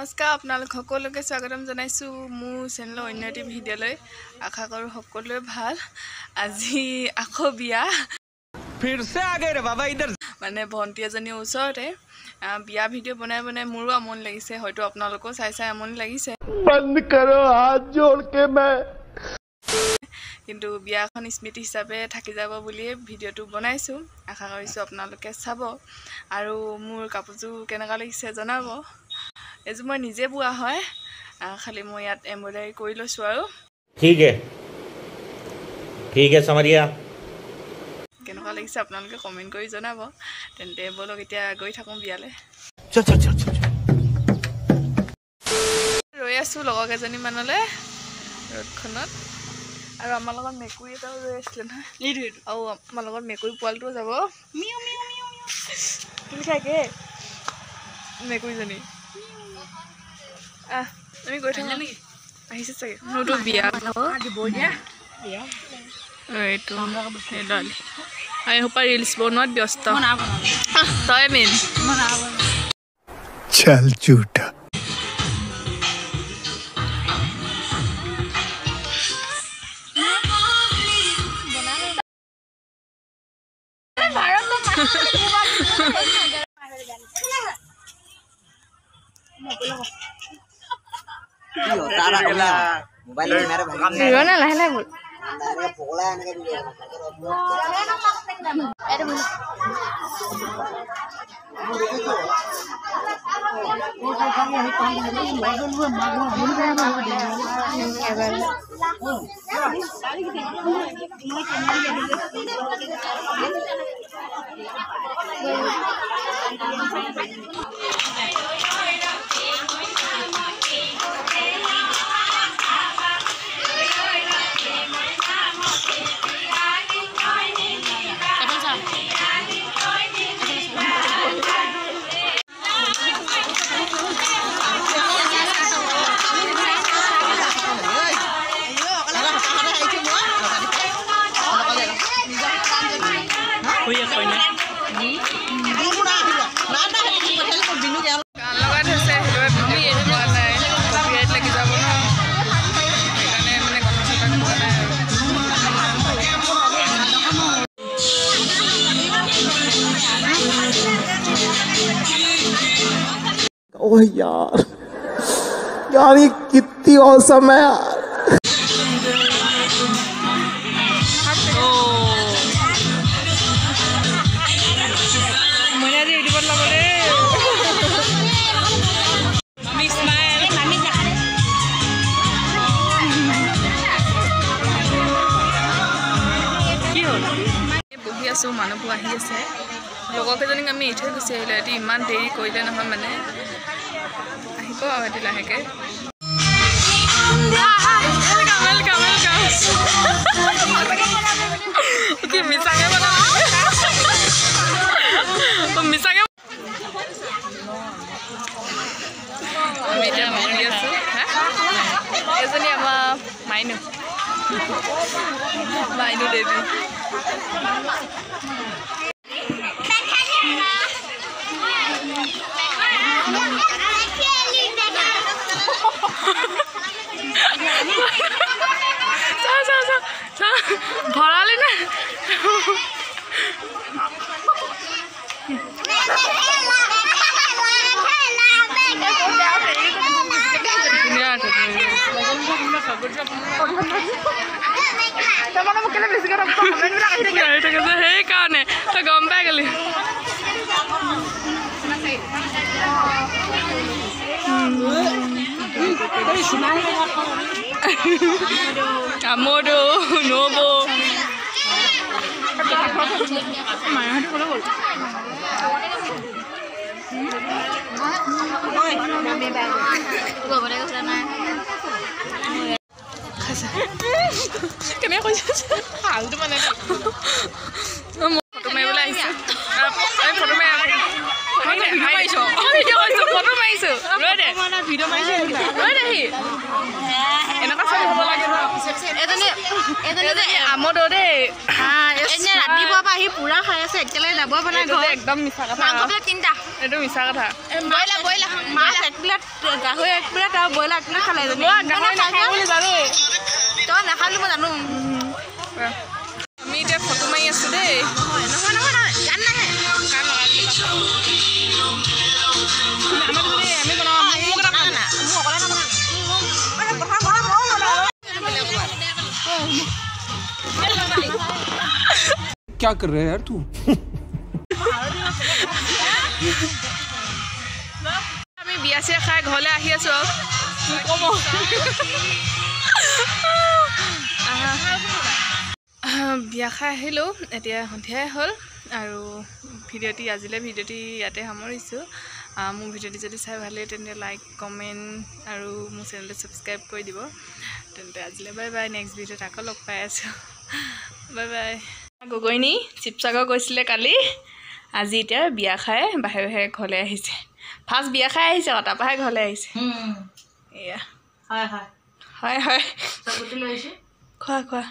নমস্কাৰ আপোনালোক সকলোকে স্বাগতম জনাইছো মোৰ চেনেলৰ অন্য এটি ভিডিঅ'লৈ আশা কৰো সকলোৱে ভাল আজি আকৌ বিয়া फिर से आ गए रे बाबा इधर মানে ভন্টি এজনীৰ ওচৰতে বিয়া ভিডিঅ' বনাই মোৰো আমনি লাগিছে হয়তো আপোনালোকো চাই আমনি লাগিছে बंद करो हाथ जोड़ के मैं কিন্তু বিয়াখন স্মৃতি হিচাপে থাকি যাব বুলি ভিডিঅ'টো বনাইছো আশা কৰিছো আপোনালোকে চাব আৰু মোৰ কাপোৰযোৰ কেনেকা লাগিছে জনাব এজু মই নিজে বুৱা হয় খালি মই ইয়াত এমব্ৰইডাৰী কৰি লৈছো আৰু ठीक है समझिया কেনেকা লাগিছে আপোনালোকে কমেন্ট কৰি জনাব তেন্তে বলক এতিয়া গৈ থাকোঁ বিয়ালে चल चल चल चल ৰৈ আছো লগৰ কেজনী মানলে ৰদখনত আৰু আমাৰ লগত মেকুৰী এটাও ৰৈ আছিলে নহয় এইটো আৰু আমাৰ লগত মেকুৰী পোৱালটো যাব মিউ মিউ মিউ তুমি খাকে মেকুৰীজনী আমি গৈ থাকোঁ নেকি আহিছে চাগে মোৰতো বিয়া দিব দিয়া এইটো এই হোপা ৰিলছ বনোৱাত ব্যস্ত তই মেইন चल झूठा ओह यार यार ये कितनी औसम है यार বহি আছো মানুহবোৰ আহি আছে লগৰ কেজনীক আমি এৰি থৈ গুচি আহিলোঁ এটি ইমান দেৰি কৰিলে নহয় মানে আহিব আৰু এটি লাহেকে মিছাকে মিছাকে আমি এতিয়া বহি আছো এজনী আমাৰ মাইনু মাইনু দেৱী ভৰালি না সেইকাৰণে তই গম পাই গলি আমোদো নবো মায়াহতি কলে গ'ল কেনেকৈ কৈছে হালটো মানে ফটো মাৰিবলৈ আহিছে ফটো মাৰিছো ফটো মাৰিছো ৰৈ দে এনেকুৱা আমোদো দেই ৰাতিপুৱাৰ পৰা আহি পুৰা খাই আছে একেলগে যাব পৰা নাই ঘৰ একদম মিছা কথা তিনিটা এইটো মিছা কথা মাছ এক প্লেট গাহৰি এক প্লেট আৰু ব্ৰইলাৰ এক প্লেট খালে তই নাখালো মই জানো আমি এতিয়া ফটো মাৰি আছো দেই क्या कर रहे है यार तू আমি বিয়া চিয়া খাই ঘৰলৈ আহি আছো বিয়া খাই আহিলোঁ এতিয়া সন্ধিয়াই হ'ল আৰু আজিলৈ ভিডিঅ'টি ইয়াতে সামৰিছোঁ মোৰ ভিডিঅ'টি যদি চাই ভাল লাগে তেন্তে লাইক কমেণ্ট আৰু মোৰ চেনেলটো ছাবস্ক্ৰাইব কৰি দিব তেন্তে আজিলৈ বাই বাই নেক্সট ভিডিঅ'ত আকৌ লগ পাই আছোঁ বাই বাই গগৈনী শিৱসাগৰ গৈছিলে কালি আজি এতিয়া বিয়া খাই বাহিৰে বাহিৰে ঘৰলৈ আহিছে ফাৰ্ষ্ট বিয়া খাই আহিছে তাৰপৰাহে ঘৰলৈ আহিছে এয়া হয় হয় হয় হয় খোৱা খোৱা